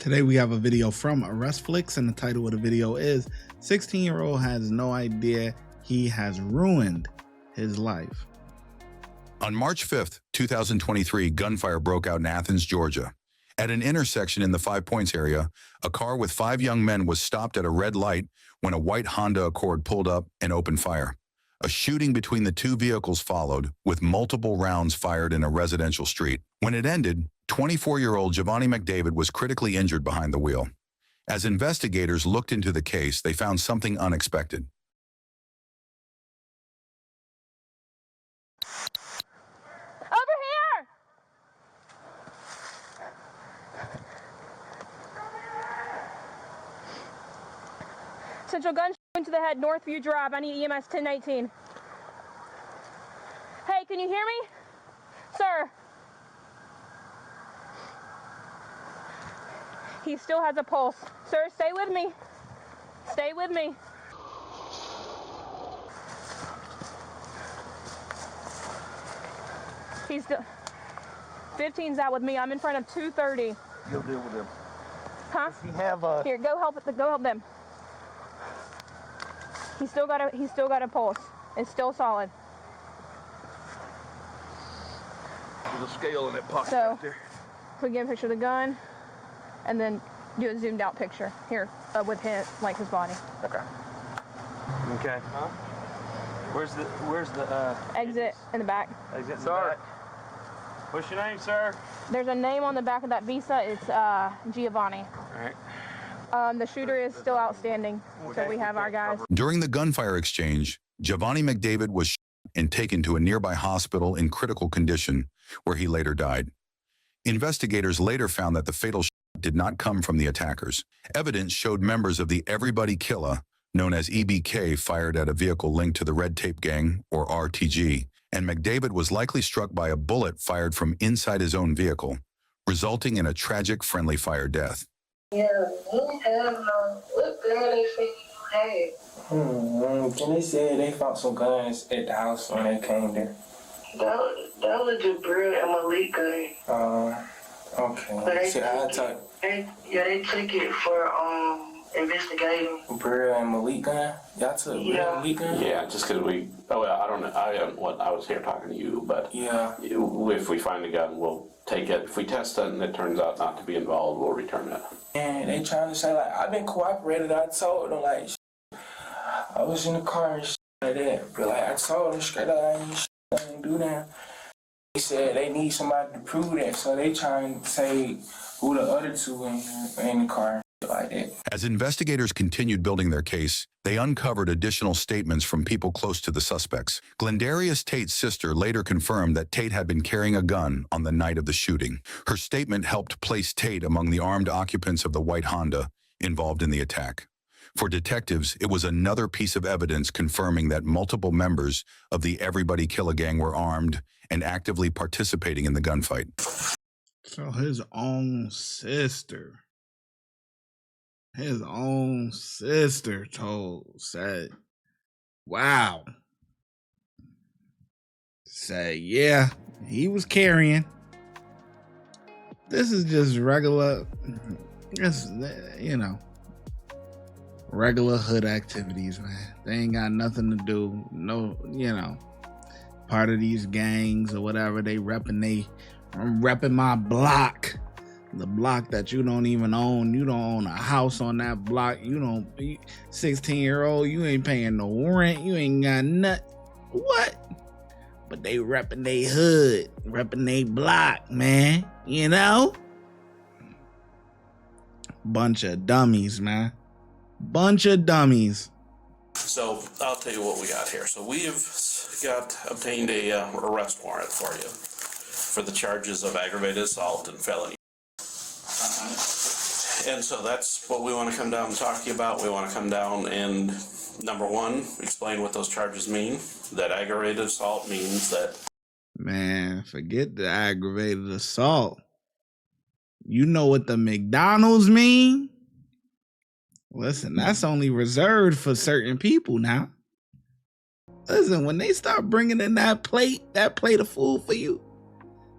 Today we have a video from ArrestFlix, and the title of the video is 16-year-old has no idea he has ruined his life. On March 5th, 2023, gunfire broke out in Athens, Georgia. At an intersection in the 5 Points area, a car with 5 young men was stopped at a red light when a white Honda Accord pulled up and opened fire. A shooting between the two vehicles followed, with multiple rounds fired in a residential street. When it ended, 24-year-old Giovanni McDavid was critically injured behind the wheel. As investigators looked into the case, they found something unexpected. Over here! Central gunshot to the head, Northview Drive. I need EMS 1019. Hey, can you hear me? Sir. He still has a pulse. Sir, stay with me. Stay with me. He's still... 15's out with me. I'm in front of 230. You'll deal with him. Huh? Does he have a... Here, go help them. He's still got a pulse. It's still solid. There's a scale in that pocket So, right there. if we get a picture of the gun, and then do a zoomed out picture here with his body. Okay. Okay. Huh? Where's the Exit in the back. exit in the back? What's your name, sir? There's a name on the back of that visa. It's Giovanni. All right. The shooter is still outstanding, so we have our guys. During the gunfire exchange, Giovanni McDavid was shot and taken to a nearby hospital in critical condition, where he later died. Investigators later found that the fatal shot did not come from the attackers. Evidence showed members of the Everybody Killer, known as EBK, fired at a vehicle linked to the Red Tape Gang, or RTG, and McDavid was likely struck by a bullet fired from inside his own vehicle, resulting in a tragic friendly fire death. Yeah, you didn't have no. What gun they say you had? They said they found some guns at the house when they came there. That was Jabril and Malik gun. Okay. But they See, I took they took it for investigating. Bria and Malik gun. Y'all took Bria and Malik gun? Yeah, just because we. Oh, well, I don't know. I was here talking to you, but Yeah. if we find a gun, we'll take it. If we test it and it turns out not to be involved, we'll return it. And they trying to say, like, I've been cooperating. I told them, like, I was in the car and like that. But, like, I told them straight up, I ain't do that. They said they need somebody to prove that, so they trying to say who the other two in the car. Like that. As investigators continued building their case, they uncovered additional statements from people close to the suspects. Glendarius Tate's sister later confirmed that Tate had been carrying a gun on the night of the shooting. Her statement helped place Tate among the armed occupants of the white Honda involved in the attack. For detectives, it was another piece of evidence confirming that multiple members of the Everybody Killer gang were armed and actively participating in the gunfight. So his own sister said, wow. Said, yeah, he was carrying. This is just regular, regular hood activities, man. They ain't got nothing to do. No, part of these gangs or whatever. I'm repping my block. The block that you don't even own. You don't own a house on that block. 16-year-old, you ain't paying no rent. You ain't got nothing. What? But they repping they hood, repping they block, man. Bunch of dummies, man. Bunch of dummies. So I'll tell you what we got here. So we have obtained a arrest warrant for you for the charges of aggravated assault and felony. And so that's what we want to come down and talk to you about. We want to come down and, number one, explain what those charges mean. That aggravated assault means that... Man, forget the aggravated assault. You know what the McDonald's mean? Listen, that's only reserved for certain people now. Listen, when they start bringing in that plate of food for you,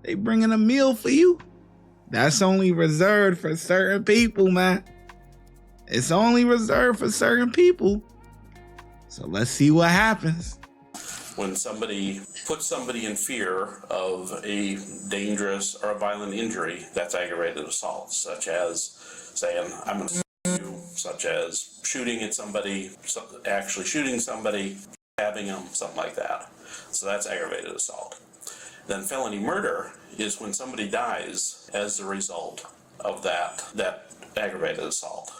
they bringing a meal for you. That's only reserved for certain people, man. It's only reserved for certain people. So let's see what happens. When somebody puts somebody in fear of a dangerous or a violent injury, that's aggravated assault, such as saying, I'm going to sue you, such as shooting at somebody, actually shooting somebody, stabbing them, something like that. So that's aggravated assault. Then felony murder is when somebody dies as a result of that aggravated assault.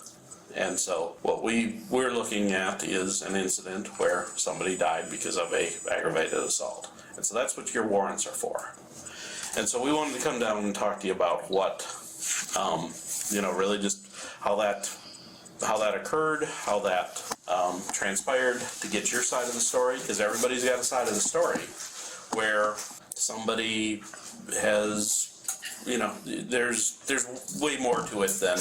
And so what we're looking at is an incident where somebody died because of a aggravated assault. And so that's what your warrants are for. And so we wanted to come down and talk to you about what, really just how that occurred, how that transpired, to get your side of the story, because everybody's got a side of the story where somebody has, there's way more to it than,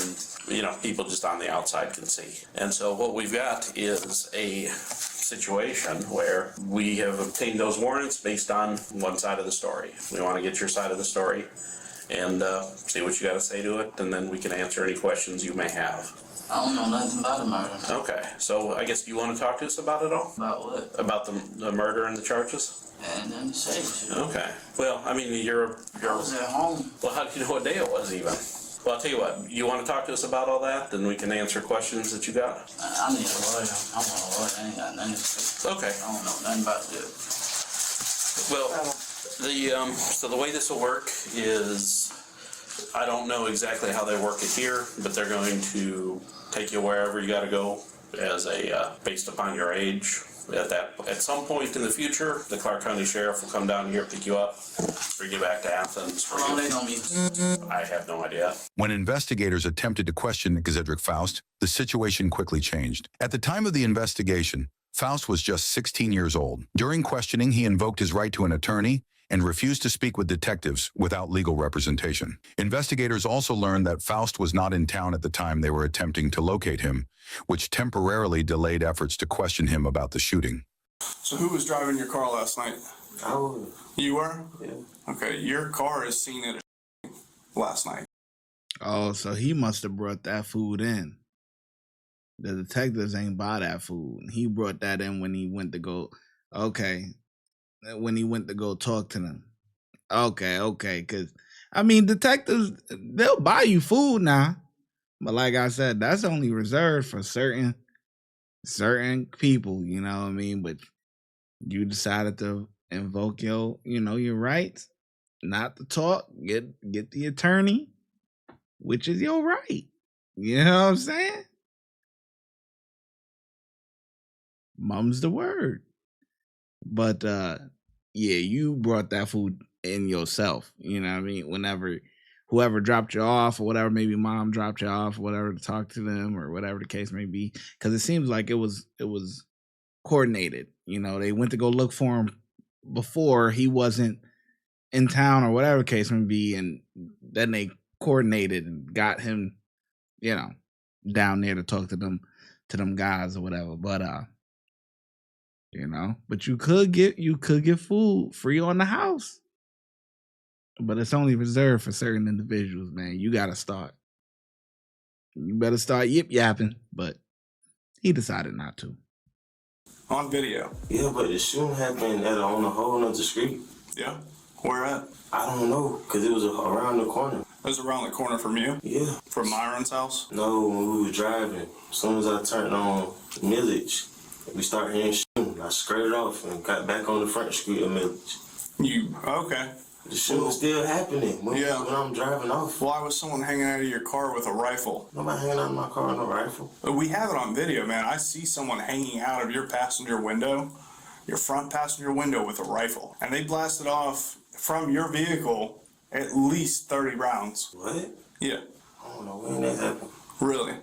people just on the outside can see. And so what we've got is a situation where we have obtained those warrants based on one side of the story. We want to get your side of the story and see what you got to say to it, and then we can answer any questions you may have. I don't know nothing about the murder. Okay, so I guess you want to talk to us about it all? About what? About the murder and the charges? And nothing to say. Okay. Well, I mean, you're. I was at home. Well, how do you know what day it was even? Well, I'll tell you what. You want to talk to us about all that, then we can answer questions that you got. I need a lawyer. I'm a lawyer. I ain't got nothing to say. Okay. I don't know nothing about it. Well, so the way this will work is, I don't know exactly how they work it here, but they're going to take you wherever you got to go as based upon your age. At some point in the future, the Clark County Sheriff will come down here, pick you up, bring you back to Athens. How long they gonna be? I have no idea. When investigators attempted to question Gzedrick Faust, the situation quickly changed. At the time of the investigation, Faust was just 16 years old. During questioning, he invoked his right to an attorney and refused to speak with detectives without legal representation. Investigators also learned that Faust was not in town at the time they were attempting to locate him, which temporarily delayed efforts to question him about the shooting. So who was driving your car last night? I was. You were? Yeah. Okay, your car is seen at a last night. Oh, so he must have brought that food in. The detectives ain't buy that food. He brought that in when he went to go. Okay. When he went to go talk to them. Okay. Because, I mean, detectives, they'll buy you food now. But like I said, that's only reserved for certain people, you know what I mean? But you decided to invoke your rights, not to talk, get the attorney, which is your right. You know what I'm saying? Mum's the word. But yeah, you brought that food in yourself. You know what I mean? Whenever whoever dropped you off or whatever, maybe mom dropped you off or whatever to talk to them or whatever the case may be. Because it seems like it was coordinated. You know, they went to go look for him before he wasn't in town or whatever the case may be, and then they coordinated and got him, down there to talk to them guys or whatever. But but you could get food free on the house. But it's only reserved for certain individuals, man. You gotta start. You better start yip-yapping, but he decided not to. On video. Yeah, but the shooting happened on a whole nother street. Yeah? Where at? I don't know, because it was around the corner. It was around the corner from you? Yeah. From Myron's house? No, when we were driving, as soon as I turned on Millage, we started hearing shooting. I skirted off and got back on the front street of Millage. Okay. The shooting was still happening when I'm driving off. Why was someone hanging out of your car with a rifle? Nobody hanging out of my car with a rifle. We have it on video, man. I see someone hanging out of your passenger window, your front passenger window with a rifle. And they blasted off from your vehicle at least 30 rounds. What? Yeah. I don't know when that happened. Really?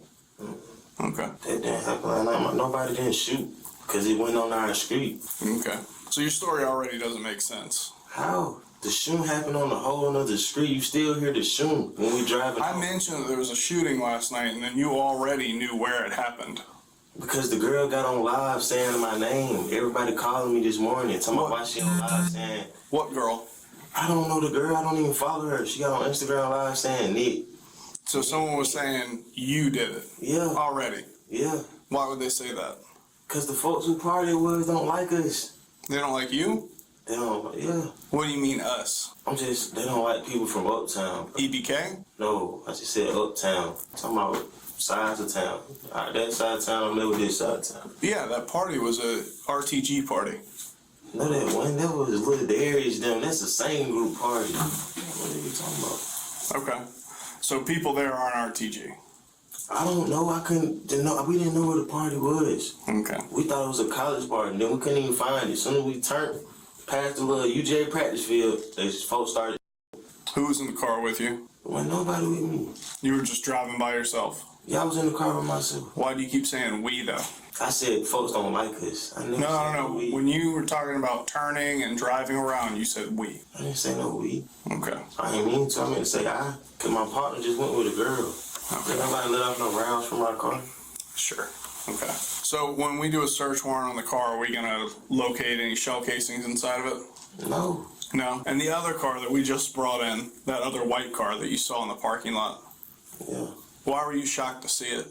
Okay. That didn't happen. Nobody didn't shoot because it went on our street. Okay. So your story already doesn't make sense. How? The shooting happened on a whole other street. You still hear the shooting when we driving. I mentioned that there was a shooting last night, and then you already knew where it happened. Because the girl got on live saying my name. Everybody calling me this morning, talking about why she on live saying. What girl? I don't know the girl. I don't even follow her. She got on Instagram Live saying Nick. So someone was saying you did it? Yeah. Already? Yeah. Why would they say that? Because the folks who party with us don't like us. They don't like you? They don't, yeah. What do you mean us? They don't like people from uptown. EBK? No, I just said uptown. Talking about sides of town. That side of town, I don't know this side of town. Yeah, that party was a RTG party. No, that one, that was Little Darius them. That's the same group party. What are you talking about? Okay. So people there aren't RTG? I don't know. We didn't know where the party was. Okay. We thought it was a college party, and then we couldn't even find it. As soon as we turned past the little UJ practice field, folks started. Who was in the car with you? There wasn't nobody with me. You were just driving by yourself? Yeah, I was in the car with myself. Why do you keep saying we, though? I said folks don't like us. No. When you were talking about turning and driving around, you said we. I didn't say no we. Okay. I didn't mean to. I meant to say I. Because my partner just went with a girl. Okay. Nobody let off no rounds from my car. Sure. Okay. So when we do a search warrant on the car, are we going to locate any shell casings inside of it? No. No. And the other car that we just brought in, that other white car that you saw in the parking lot? Yeah. Why were you shocked to see it?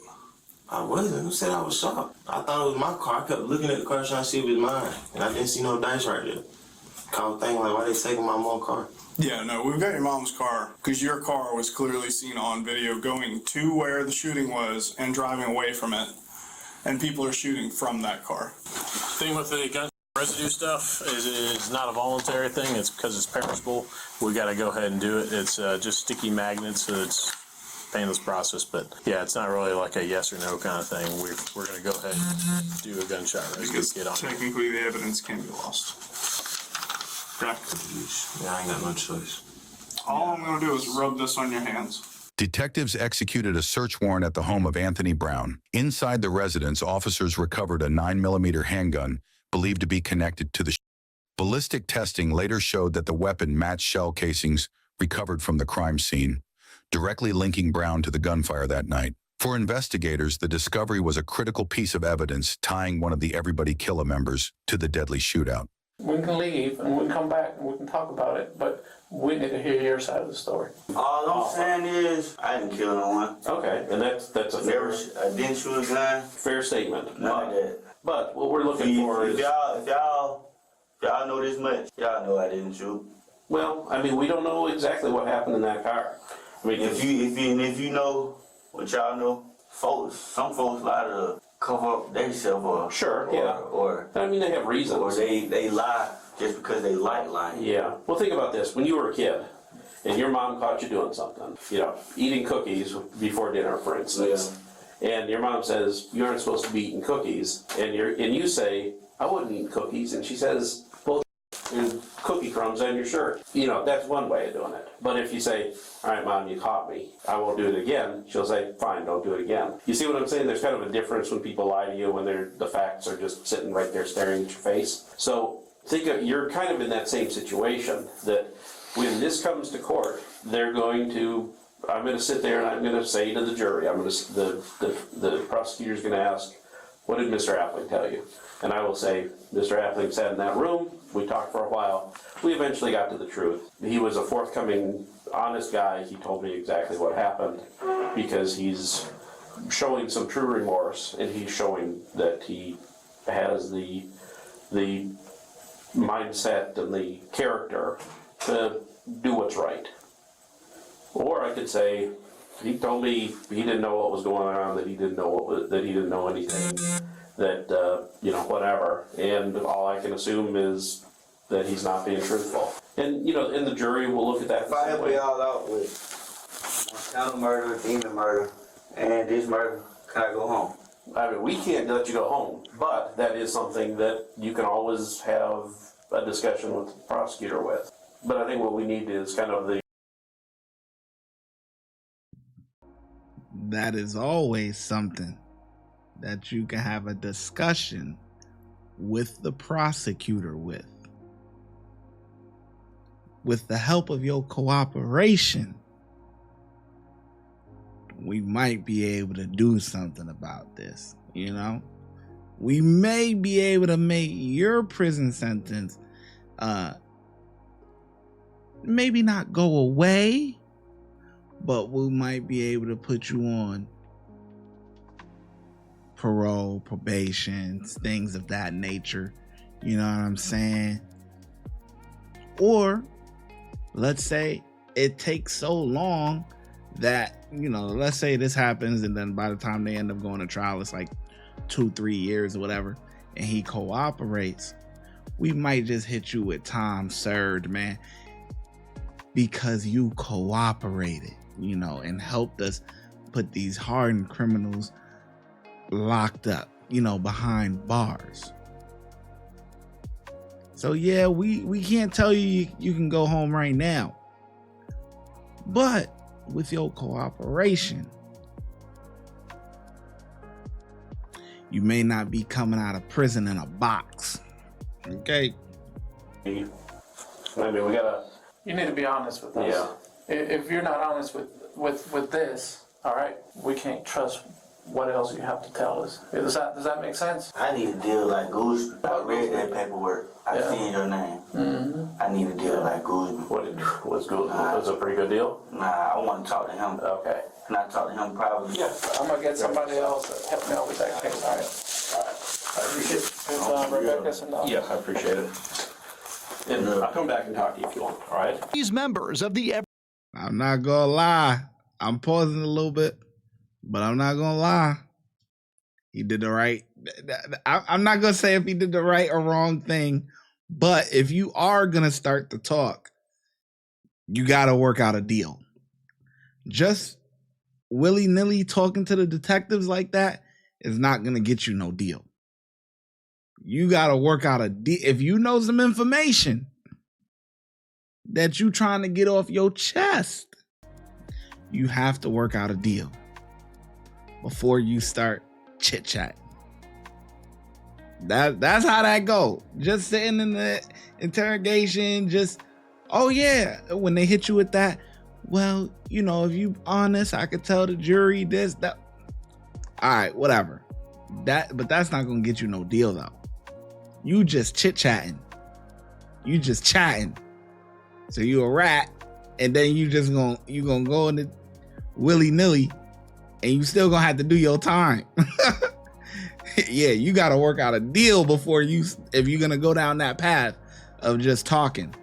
I wasn't. Who said I was shocked? I thought it was my car. I kept looking at the car trying to see if it was mine. And I didn't see no dice right there. I was thinking, like, why they taking my mom's car? Yeah, no, we've got your mom's car because your car was clearly seen on video going to where the shooting was and driving away from it. And people are shooting from that car. Thing with the gun residue stuff is it's not a voluntary thing. It's because it's perishable. We got to go ahead and do it. It's just sticky magnets, so it's a painless process. But yeah, it's not really like a yes or no kind of thing. We're going to go ahead and do a gunshot residue kit on it. Technically, the evidence can be lost. Okay. Yeah, I ain't got no choice. All I'm going to do is rub this on your hands. Detectives executed a search warrant at the home of Anthony Brown. Inside the residence, officers recovered a 9mm handgun believed to be connected to the ballistic testing later showed that the weapon matched shell casings recovered from the crime scene, directly linking Brown to the gunfire that night. For investigators, the discovery was a critical piece of evidence tying one of the Everybody Killer members to the deadly shootout. We can leave and we can come back and we can talk about it, but we need to hear your side of the story. All I'm saying is, I didn't kill no one. Okay, and that's a fair, I didn't shoot a gun. fair statement. None of that. But what we're looking for is... If y'all know this much, y'all know I didn't shoot. Well, I mean, we don't know exactly what happened in that car. I mean, If you know what y'all know, some folks lie to cover up themselves Sure, yeah. Or I mean, they have reasons. Or they lie just because they like lying. Yeah. Well, think about this. When you were a kid and your mom caught you doing something, eating cookies before dinner, for instance, and your mom says, you aren't supposed to be eating cookies, and you say, I wouldn't eat cookies, and she says, well, there's cookie crumbs on your shirt. That's one way of doing it. But if you say, all right, Mom, you caught me, I won't do it again, she'll say, fine, don't do it again. You see what I'm saying? There's kind of a difference when people lie to you when the facts are just sitting right there staring at your face. So you're kind of in that same situation, that when this comes to court, I'm going to sit there and I'm going to say to the jury, the prosecutor's going to ask, what did Mr. Appling tell you? And I will say, Mr. Appling sat in that room, we talked for a while, we eventually got to the truth. He was a forthcoming, honest guy. He told me exactly what happened because he's showing some true remorse and he's showing that he has the mindset and the character to do what's right. Or I could say, he told me he didn't know what was going on, that he didn't know anything, that whatever. And all I can assume is that he's not being truthful. And and the jury will look at that. If I help y'all out with Montana murder, demon murder, and this murder, can I go home? I mean, we can't let you go home, but that is something that you can always have a discussion with the prosecutor with. But I think what we need is kind of that is always something that you can have a discussion with the prosecutor with the help of your cooperation. We might be able to do something about this. We may be able to make your prison sentence maybe not go away, but we might be able to put you on parole, probation, things of that nature. You know what I'm saying? Or let's say it takes so long that, you know, let's say this happens and then by the time they end up going to trial, it's like 2-3 years or whatever, and he cooperates. We might just hit you with time served, man, because you cooperated, you know, and helped us put these hardened criminals locked up, you know, behind bars. So yeah, we can't tell you you can go home right now, but with your cooperation, you may not be coming out of prison in a box. Okay. I mean, we gotta. You need to be honest with us. Yeah. If you're not honest with this, all right, we can't trust what else you have to tell us. Does that make sense? I need a deal like Guzman. I read that paperwork. I seen your name. Mm-hmm. I need a deal like Guzman. Was Guzman? Was a pretty good deal? Nah, I want to talk to him. Okay. Can I talk to him privately? Yeah, I'm gonna get somebody else to help me out with that case. All right. I appreciate it. Rebecca's enough. Yeah, I appreciate it. And I'll come back and talk to you if you want. All right. These members of the. I'm not gonna lie. I'm pausing a little bit, but I'm not gonna lie. He did the right. I'm not gonna say if he did the right or wrong thing, but if you are gonna start to talk, you gotta work out a deal. Just willy-nilly talking to the detectives like that is not gonna get you no deal. You gotta work out a deal. If you know some information that you trying to get off your chest, you have to work out a deal before you start chit-chat. That's how that go. Just sitting in the interrogation, just, oh yeah, when they hit you with that, well, you know, if you honest, I could tell the jury this, that. All right, whatever. But that's not gonna get you no deal though. You just chit-chatting. You just chatting. So you a rat, and then you gonna go in the willy-nilly, and you still gonna have to do your time. Yeah, you gotta work out a deal before if you're gonna go down that path of just talking.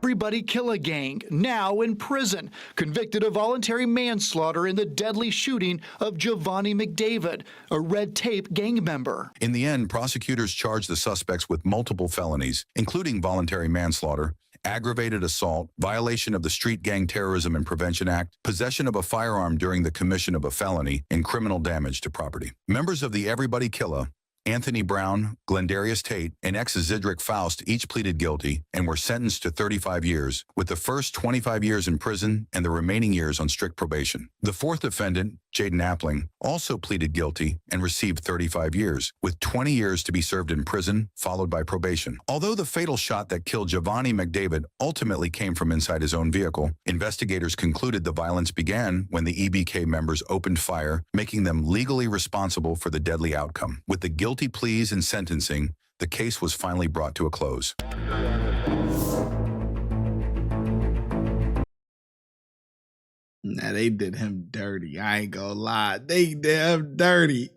Everybody Killer Gang, now in prison, convicted of voluntary manslaughter in the deadly shooting of Giovanni McDavid, a Red Tape gang member. In the end, prosecutors charged the suspects with multiple felonies, including voluntary manslaughter, aggravated assault, violation of the Street Gang Terrorism and Prevention Act, possession of a firearm during the commission of a felony, and criminal damage to property. Members of the Everybody Killer, Anthony Brown, Glendarius Tate, and ex-Zidrick Faust each pleaded guilty and were sentenced to 35 years, with the first 25 years in prison and the remaining years on strict probation. The fourth defendant, Jaden Appling, also pleaded guilty and received 35 years, with 20 years to be served in prison, followed by probation. Although the fatal shot that killed Giovanni McDavid ultimately came from inside his own vehicle, investigators concluded the violence began when the EBK members opened fire, making them legally responsible for the deadly outcome. With the guilty pleas and sentencing, the case was finally brought to a close. Nah, they did him dirty. I ain't gonna lie. They did him dirty.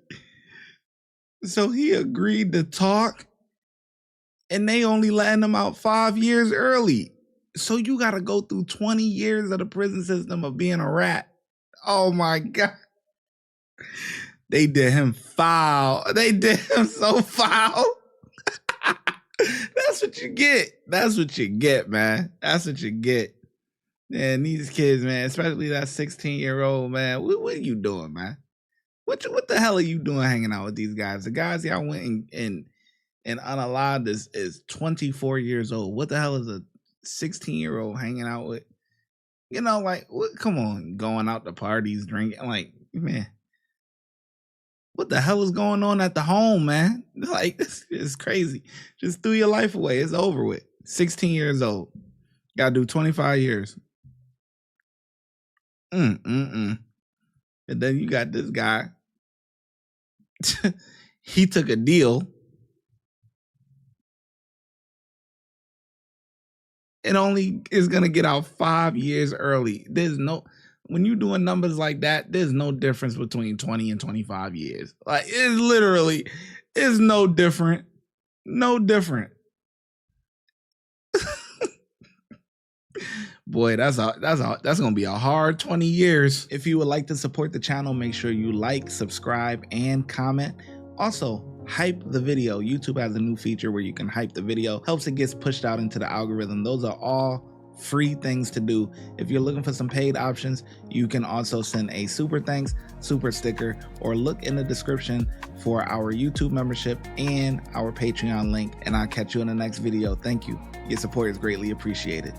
So he agreed to talk, and they only letting him out 5 years early. So you gotta go through 20 years of the prison system of being a rat. Oh my God. They did him foul. They did him so foul. That's what you get. That's what you get, man. That's what you get. Man, these kids, man, especially that 16-year-old, man, what are you doing, man? What the hell are you doing hanging out with these guys? The guys y'all went and unalived is 24 years old. What the hell is a 16-year-old hanging out with? You know, like, come on, going out to parties, drinking. Like, man, what the hell is going on at the home, man? Like, this is crazy. Just threw your life away. It's over with. 16 years old. Gotta do 25 years. And then you got this guy. He took a deal it only is gonna get out 5 years early. When you doing numbers like that, there's no difference between 20 and 25 years. Like, it's literally, it's no different. No different. Boy, that's gonna be a hard 20 years. If you would like to support the channel, make sure you like, subscribe, and comment. Also, hype the video. YouTube has a new feature where you can hype the video. Helps it gets pushed out into the algorithm. Those are all free things to do. If you're looking for some paid options, you can also send a super thanks, super sticker, or look in the description for our YouTube membership and our Patreon link. And I'll catch you in the next video. Thank you. Your support is greatly appreciated.